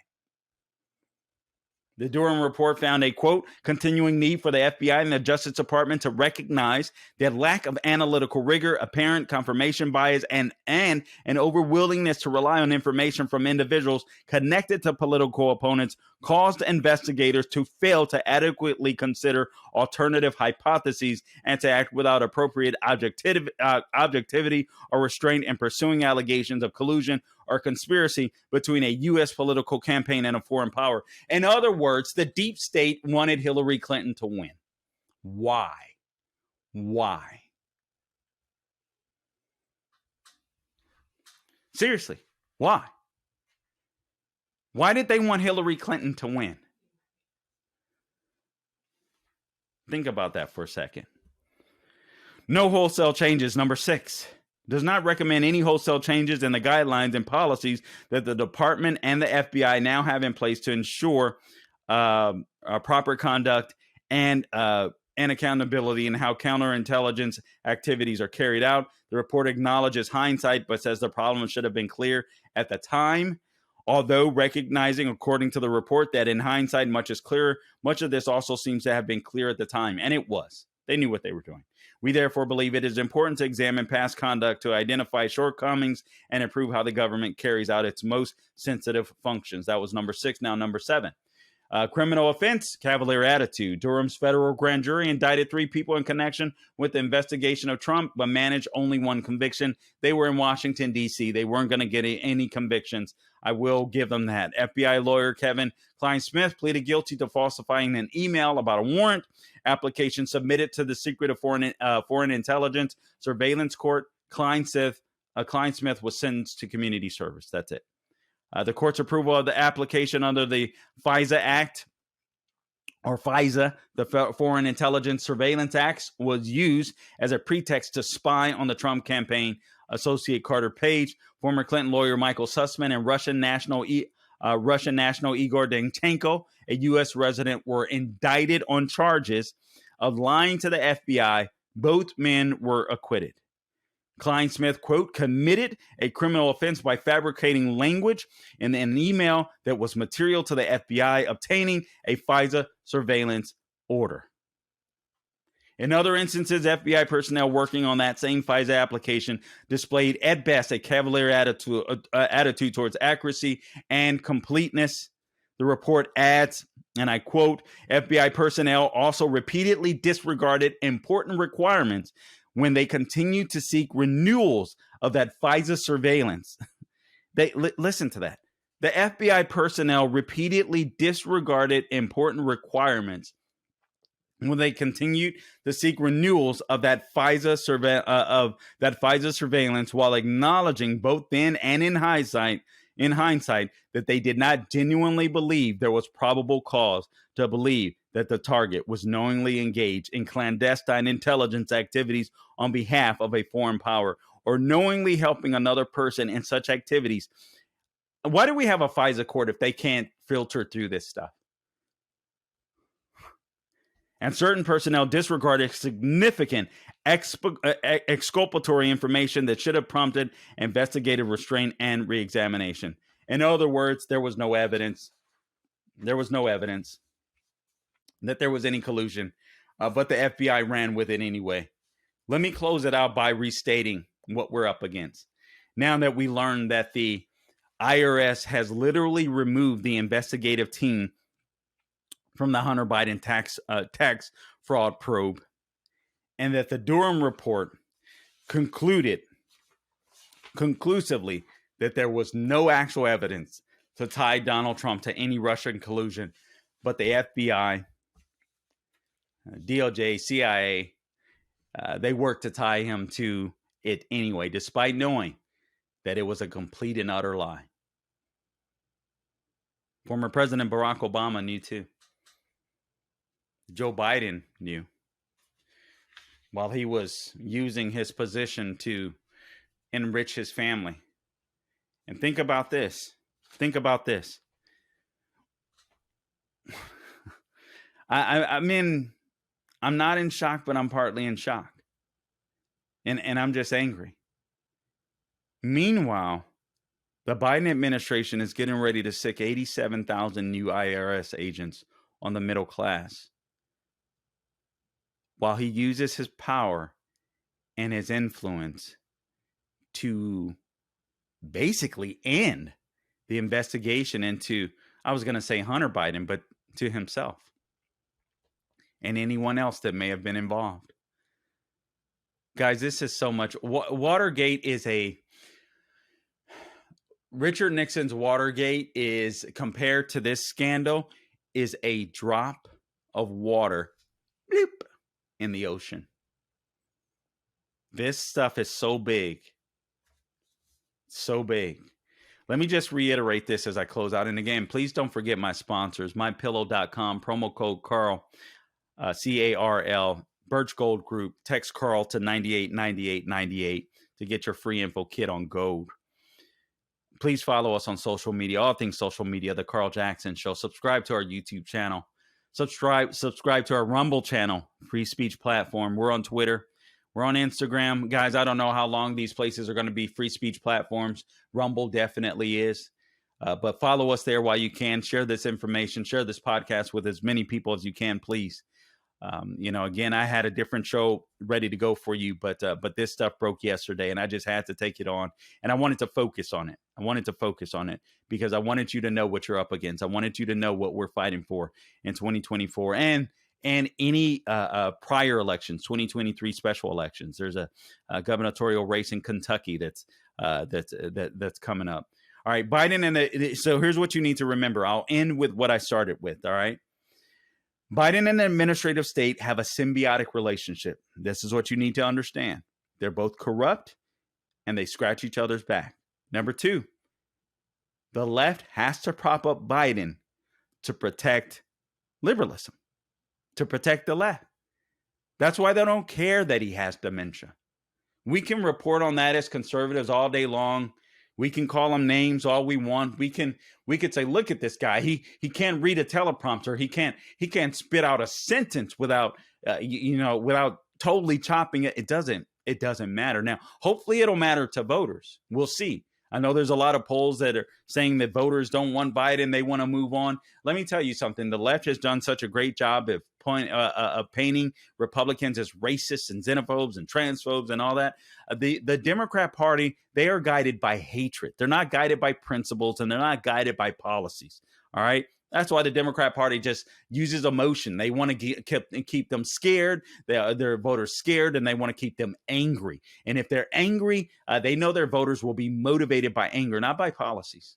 The Durham report found a, quote, continuing need for the FBI and the Justice Department to recognize that lack of analytical rigor, apparent confirmation bias, and an overwillingness to rely on information from individuals connected to political opponents caused investigators to fail to adequately consider alternative hypotheses and to act without appropriate objectivity or restraint in pursuing allegations of collusion or conspiracy between a U.S. political campaign and a foreign power. In other words, the deep state wanted Hillary Clinton to win. Why? Seriously, why? Why did they want Hillary Clinton to win? Think about that for a second. No wholesale changes. Number 6. Does not recommend any wholesale changes in the guidelines and policies that the department and the FBI now have in place to ensure proper conduct and accountability in how counterintelligence activities are carried out. The report acknowledges hindsight, but says the problem should have been clear at the time. Although recognizing, according to the report, that in hindsight, much is clearer, much of this also seems to have been clear at the time. And it was. They knew what they were doing. We therefore believe it is important to examine past conduct to identify shortcomings and improve how the government carries out its most sensitive functions. That was number 6. Now, number 7. Criminal offense, cavalier attitude. Durham's federal grand jury indicted 3 people in connection with the investigation of Trump, but managed only 1 conviction. They were in Washington, D.C. They weren't going to get any convictions. I will give them that. FBI lawyer Kevin Klein-Smith pleaded guilty to falsifying an email about a warrant application submitted to the Secret of Foreign Intelligence Surveillance Court. Klein-Smith was sentenced to community service. That's it. The court's approval of the application under the FISA Act, or FISA, the Foreign Intelligence Surveillance Act, was used as a pretext to spy on the Trump campaign. Associate Carter Page, former Clinton lawyer Michael Sussman, and Russian national Igor Danchenko, a U.S. resident, were indicted on charges of lying to the FBI. Both men were acquitted. Klein-Smith, quote, committed a criminal offense by fabricating language in an email that was material to the FBI, obtaining a FISA surveillance order. In other instances, FBI personnel working on that same FISA application displayed at best a cavalier attitude towards accuracy and completeness. The report adds, and I quote, FBI personnel also repeatedly disregarded important requirements when they continue to seek renewals of that FISA surveillance. Listen to that. The FBI personnel repeatedly disregarded important requirements when they continued to seek renewals of that FISA surveillance, while acknowledging both then and in hindsight that they did not genuinely believe there was probable cause to believe that the target was knowingly engaged in clandestine intelligence activities on behalf of a foreign power, or knowingly helping another person in such activities. Why do we have a FISA court if they can't filter through this stuff? And certain personnel disregarded significant exculpatory information that should have prompted investigative restraint and reexamination. In other words, there was no evidence. There was no evidence that there was any collusion, but the FBI ran with it anyway. Let me close it out by restating what we're up against. Now that we learned that the IRS has literally removed the investigative team from the Hunter Biden tax fraud probe, and that the Durham report concluded conclusively that there was no actual evidence to tie Donald Trump to any Russian collusion, but the FBI, DOJ, CIA, they worked to tie him to it anyway, despite knowing that it was a complete and utter lie. Former President Barack Obama knew too. Joe Biden knew, while he was using his position to enrich his family. And think about this. Think about this. I mean, I'm not in shock, but I'm partly in shock. And I'm just angry. Meanwhile, the Biden administration is getting ready to sick 87,000 new IRS agents on the middle class, while he uses his power and his influence to basically end the investigation into, I was going to say Hunter Biden, but to himself and anyone else that may have been involved. Guys, this is so much. Watergate is Richard Nixon's Watergate is, compared to this scandal, is a drop of water bloop, in the ocean. This stuff is so big. So big. Let me just reiterate this as I close out. And again, please don't forget my sponsors, mypillow.com, promo code Carl, CARL, Birch Gold Group. Text Carl to 989898 to get your free info kit on gold. Please follow us on social media, all things social media, The Carl Jackson Show. Subscribe to our YouTube channel. Subscribe to our Rumble channel, free speech platform. We're on Twitter. We're on Instagram. Guys, I don't know how long these places are going to be free speech platforms. Rumble definitely is. But follow us there while you can. Share this information. Share this podcast with as many people as you can, please. Again, I had a different show ready to go for you, but this stuff broke yesterday, and I just had to take it on, and I wanted to focus on it. Because I wanted you to know what you're up against. I wanted you to know what we're fighting for in 2024 and any prior elections, 2023 special elections. There's a gubernatorial race in Kentucky that's coming up. All right, Biden so here's what you need to remember. I'll end with what I started with. All right. Biden and the administrative state have a symbiotic relationship. This is what you need to understand. They're both corrupt and they scratch each other's back. Number two, the left has to prop up Biden to protect liberalism, to protect the left. That's why they don't care that he has dementia. We can report on that as conservatives all day long. We can call him names all we want. We could say, look at this guy. He can't read a teleprompter. He can't spit out a sentence without without totally chopping it. It doesn't matter. Now, hopefully it'll matter to voters. We'll see. I know there's a lot of polls that are saying that voters don't want Biden. They want to move on. Let me tell you something. The left has done such a great job of painting Republicans as racists and xenophobes and transphobes and all that. The Democrat Party, they are guided by hatred. They're not guided by principles, and they're not guided by policies. All right. That's why the Democrat Party just uses emotion. They want to keep them scared. Their voters scared, and they want to keep them angry. And if they're angry, they know their voters will be motivated by anger, not by policies.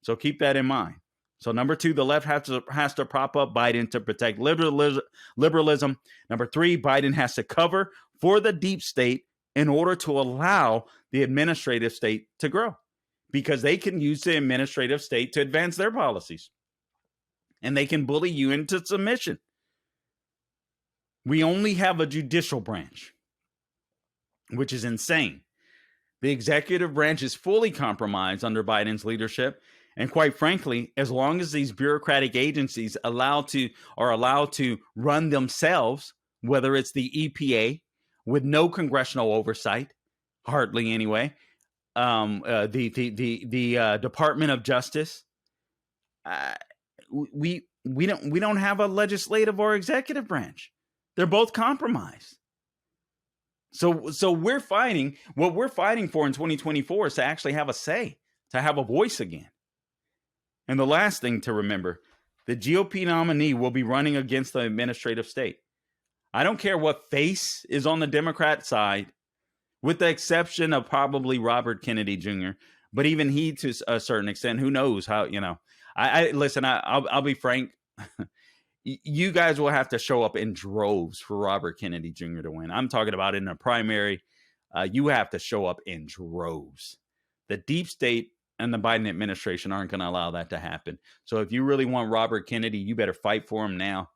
So keep that in mind. So number two, the left has to prop up Biden to protect liberalism. Number three, Biden has to cover for the deep state in order to allow the administrative state to grow, because they can use the administrative state to advance their policies. And they can bully you into submission. We only have a judicial branch, which is insane. The executive branch is fully compromised under Biden's leadership. And quite frankly, as long as these bureaucratic agencies are allowed to run themselves, whether it's the EPA with no congressional oversight, hardly anyway, the Department of Justice, we don't have a legislative or executive branch. They're both compromised. So what we're fighting for in 2024 is to actually have a say, to have a voice again. And the last thing to remember, the GOP nominee will be running against the administrative state. I don't care what face is on the Democrat side, with the exception of probably Robert Kennedy Jr., but even he, to a certain extent, who knows how, I'll be frank. You guys will have to show up in droves for Robert Kennedy Jr. to win. I'm talking about in a primary. You have to show up in droves. The deep state and the Biden administration aren't going to allow that to happen. So if you really want Robert Kennedy, you better fight for him now.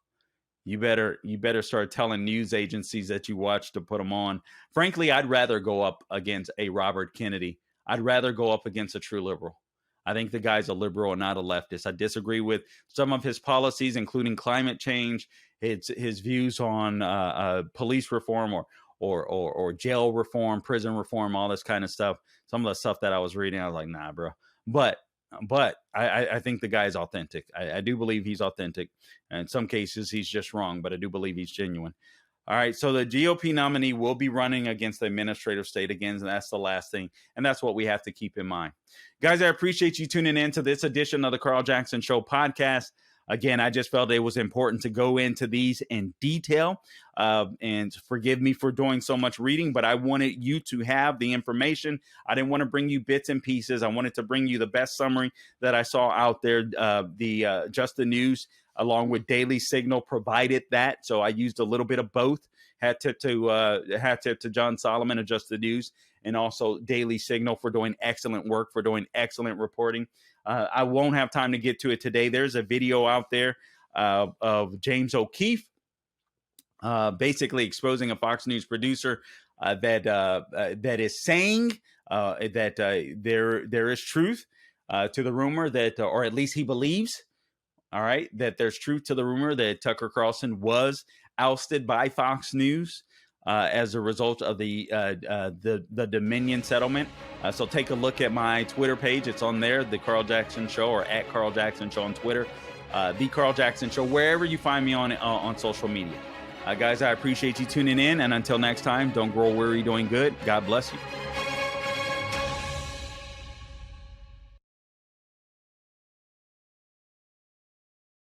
You better start telling news agencies that you watch to put him on. Frankly, I'd rather go up against a Robert Kennedy. I'd rather go up against a true liberal. I think the guy's a liberal and not a leftist. I disagree with some of his policies, including climate change, his views on police reform or jail reform, prison reform, all this kind of stuff. Some of the stuff that I was reading, I was like, nah, bro. But I think the guy's authentic. I do believe he's authentic. And in some cases, he's just wrong, but I do believe he's genuine. All right, so the GOP nominee will be running against the administrative state again, and that's the last thing, and that's what we have to keep in mind. Guys, I appreciate you tuning in to this edition of the Carl Jackson Show podcast. Again, I just felt it was important to go into these in detail, and forgive me for doing so much reading, but I wanted you to have the information. I didn't want to bring you bits and pieces. I wanted to bring you the best summary that I saw out there. Just the News, along with Daily Signal, provided that, so I used a little bit of both. Hat tip to John Solomon of Just the News, and also Daily Signal for doing excellent work, for doing excellent reporting. I won't have time to get to it today. There's a video out there of James O'Keefe basically exposing a Fox News producer that is saying that there is truth to the rumor that, or at least he believes, all right, that there's truth to the rumor that Tucker Carlson was ousted by Fox News as a result of the Dominion settlement. So take a look at my Twitter page. It's on there, The Carl Jackson Show, or @Carl Jackson Show on Twitter. The Carl Jackson Show, wherever you find me on social media. Guys, I appreciate you tuning in. And until next time, don't grow weary doing good. God bless you.